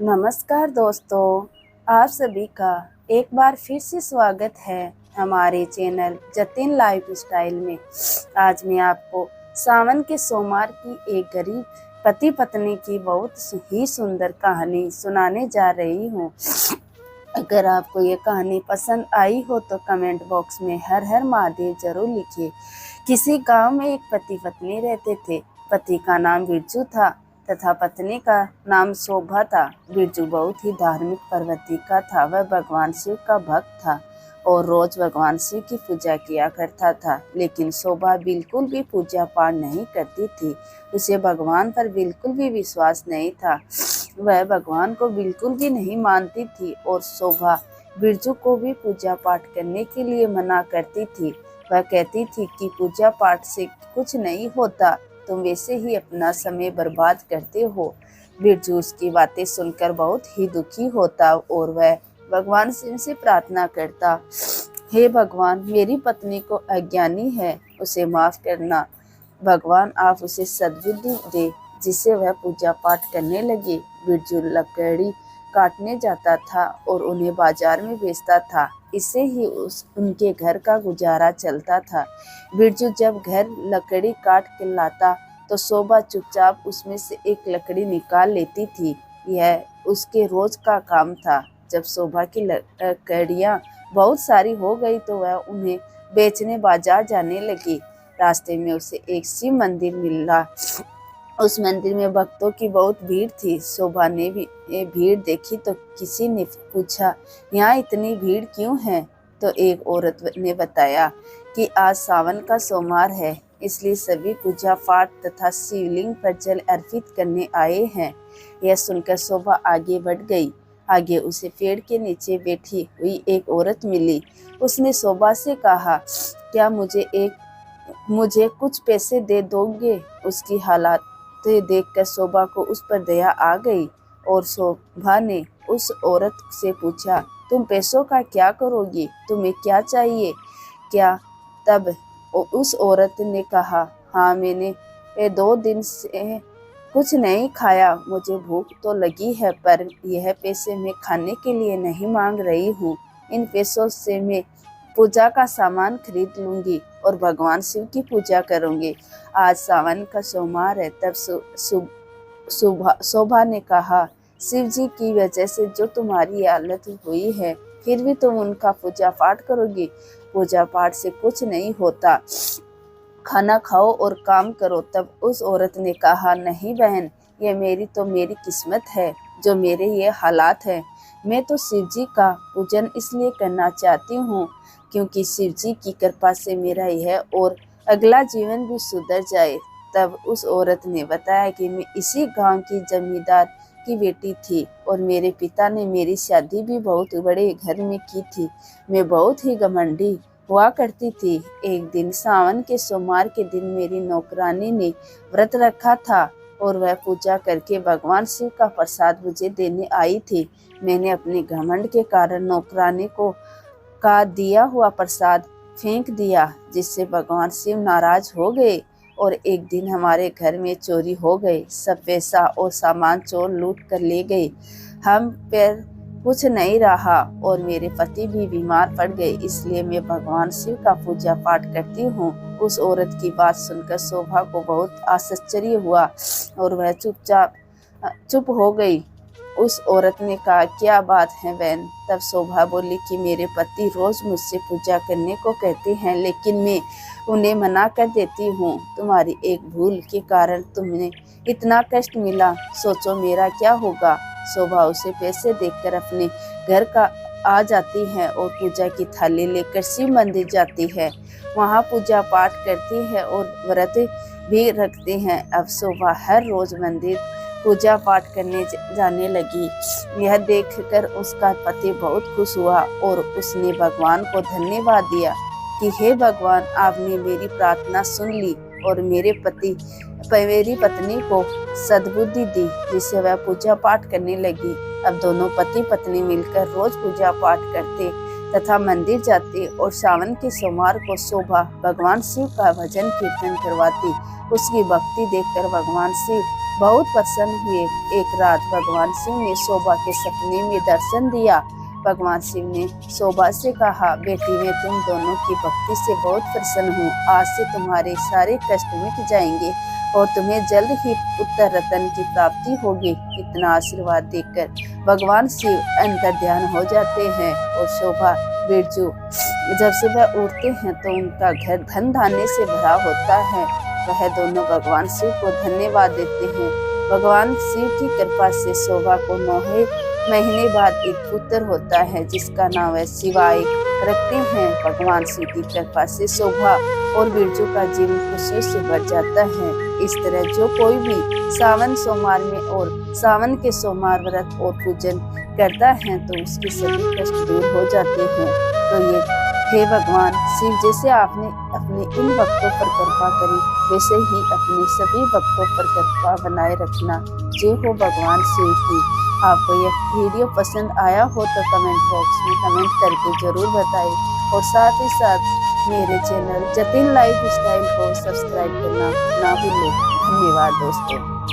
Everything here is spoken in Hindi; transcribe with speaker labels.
Speaker 1: नमस्कार दोस्तों, आप सभी का एक बार फिर से स्वागत है हमारे चैनल जतिन लाइफ स्टाइल में। आज मैं आपको सावन के सोमवार की एक गरीब पति पत्नी की बहुत ही सुंदर कहानी सुनाने जा रही हूँ। अगर आपको ये कहानी पसंद आई हो तो कमेंट बॉक्स में हर हर महादेव जरूर लिखिए। किसी गांव में एक पति पत्नी रहते थे। पति का नाम बिरजू था तथा पत्नी का नाम शोभा था। बिरजू बहुत ही धार्मिक पर्वतिका था। वह भगवान शिव का भक्त था और रोज भगवान शिव की पूजा किया करता था। लेकिन शोभा बिल्कुल भी पूजा पाठ नहीं करती थी। उसे भगवान पर बिल्कुल भी विश्वास नहीं था। वह भगवान को बिल्कुल भी नहीं मानती थी और शोभा बिरजू को भी पूजा पाठ करने के लिए मना करती थी। वह कहती थी कि पूजा पाठ से कुछ नहीं होता, तुम वैसे ही अपना समय बर्बाद करते हो। बिरजू उसकी बातें सुनकर बहुत ही दुखी होता और वह भगवान शिव से प्रार्थना करता, हे भगवान, मेरी पत्नी को अज्ञानी है, उसे माफ करना। भगवान आप उसे सद्बुद्धि दे जिससे वह पूजा पाठ करने लगे। बिरजू लकड़ी काटने जाता था और उन्हें बाजार में बेचता था। इससे ही उनके घर का गुजारा चलता था। बिरजू जब घर लकड़ी काट के लाता तो शोभा चुपचाप उसमें से एक लकड़ी निकाल लेती थी। यह उसके रोज का काम था। जब शोभा की लकड़ियाँ बहुत सारी हो गई तो वह उन्हें बेचने बाजार जाने लगी। रास्ते में उसे एक शिव मंदिर मिला। उस मंदिर में भक्तों की बहुत भीड़ थी। शोभा ने भी भीड़ देखी तो किसी ने पूछा, यहाँ इतनी भीड़ क्यों है? तो एक औरत ने बताया कि आज सावन का सोमवार है, इसलिए सभी पूजा पाठ तथा शिवलिंग पर जल अर्पित करने आए हैं। यह सुनकर शोभा आगे बढ़ गई। आगे उसे पेड़ के नीचे बैठी हुई एक औरत मिली। उसने शोभा से कहा, क्या मुझे कुछ पैसे दे दोगे? उसकी हालात देखकर शोभा को उस पर दया आ गई और शोभा ने उस औरत से पूछा, तुम पैसों का क्या करोगी? तुम्हें क्या चाहिए क्या? तब उस औरत ने कहा, हाँ, मैंने 2 दिन से कुछ नहीं खाया। मुझे भूख तो लगी है, पर यह पैसे मैं खाने के लिए नहीं मांग रही हूँ। इन पैसों से मैं पूजा का सामान खरीद लूंगी और भगवान शिव की पूजा करूंगी। आज सावन का सोमवार है। तब शोभा ने कहा, शिव जी की वजह से जो तुम्हारी हालत हुई है, फिर भी तुम उनका पूजा पाठ करोगी? पूजा पाठ से कुछ नहीं होता, खाना खाओ और काम करो। तब उस औरत ने कहा, नहीं बहन, ये मेरी किस्मत है जो मेरे ये हालात है। मैं तो शिव जी का पूजन इसलिए करना चाहती हूँ क्योंकि शिव जी की कृपा से मेरा यह और अगला जीवन भी सुधर जाए। तब उस औरत ने बताया कि मैं इसी गांव की जमींदार की बेटी थी और मेरे पिता ने मेरी शादी भी बहुत बड़े घर में की थी। मैं बहुत ही घमंडी हुआ करती थी। एक दिन सावन के सोमवार के दिन मेरी नौकरानी ने व्रत रखा था और वह पूजा करके भगवान शिव का प्रसाद मुझे देने आई थी। मैंने अपने घमंड के कारण नौकरानी का दिया हुआ प्रसाद फेंक दिया, जिससे भगवान शिव नाराज हो गए और एक दिन हमारे घर में चोरी हो गई। सब पैसा और सामान चोर लूट कर ले गए। हम पर कुछ नहीं रहा और मेरे पति भी बीमार पड़ गए, इसलिए मैं भगवान शिव का पूजा पाठ करती हूँ। उस औरत की बात सुनकर शोभा को बहुत आश्चर्य हुआ और वह चुप हो गई। उस औरत ने कहा, क्या बात है बहन? तब शोभा बोली कि मेरे पति रोज मुझसे पूजा करने को कहते हैं, लेकिन मैं उन्हें मना कर देती हूँ। तुम्हारी एक भूल के कारण तुम्हें इतना कष्ट मिला, सोचो मेरा क्या होगा। शोभा उसे पैसे देकर अपने घर का आ जाती है और पूजा की थाली लेकर शिव मंदिर जाती है। वहाँ पूजा पाठ करती है और व्रत भी रखते हैं। अब शोभा हर रोज मंदिर पूजा पाठ करने जाने लगी। यह देखकर उसका पति बहुत खुश हुआ और उसने भगवान को धन्यवाद दिया कि हे भगवान, आपने मेरी प्रार्थना सुन ली और मेरी पत्नी को सद्बुद्धि दी, जिससे वह पूजा पाठ करने लगी। अब दोनों पति पत्नी मिलकर रोज पूजा पाठ करते तथा मंदिर जाते और सावन के सोमवार को शोभा भगवान शिव का भजन कीर्तन करवाती। उसकी भक्ति देखकर भगवान शिव बहुत प्रसन्न हुए। एक रात भगवान शिव ने शोभा के सपने में दर्शन दिया। भगवान शिव ने शोभा से कहा, बेटी मैं तुम दोनों की भक्ति से बहुत प्रसन्न हूँ। आज से तुम्हारे सारे कष्ट मिट जाएंगे और तुम्हें जल्द ही उत्तर रतन की प्राप्ति होगी। इतना आशीर्वाद देकर भगवान शिव अंतर ध्यान हो जाते हैं और शोभा बिरजू जब सुबह उठते हैं तो उनका घर धन धान्य से भरा होता है। वह दोनों भगवान शिव को धन्यवाद देते हैं। भगवान शिव की कृपा से शोभा को 9 महीने बाद एक पुत्र होता है जिसका नाम है शिवाय रखते हैं। भगवान शिव की कृपा से शोभा और बिरजू का जीवन खुशियों से भर जाता है। इस तरह जो कोई भी सावन सोमवार में और सावन के सोमवार व्रत और पूजन करता है तो उसके सभी कष्ट दूर हो जाते हैं। तो ये हे भगवान शिव, जैसे आपने अपने इन भक्तों पर कृपा करी वैसे ही अपने सभी भक्तों पर कृपा बनाए रखना। जय हो भगवान शिव की। आपको यह वीडियो पसंद आया हो तो कमेंट बॉक्स में कमेंट करके जरूर बताएं और साथ ही साथ मेरे चैनल जतिन लाइफ स्टाइल को सब्सक्राइब करना ना भूलें। धन्यवाद दोस्तों।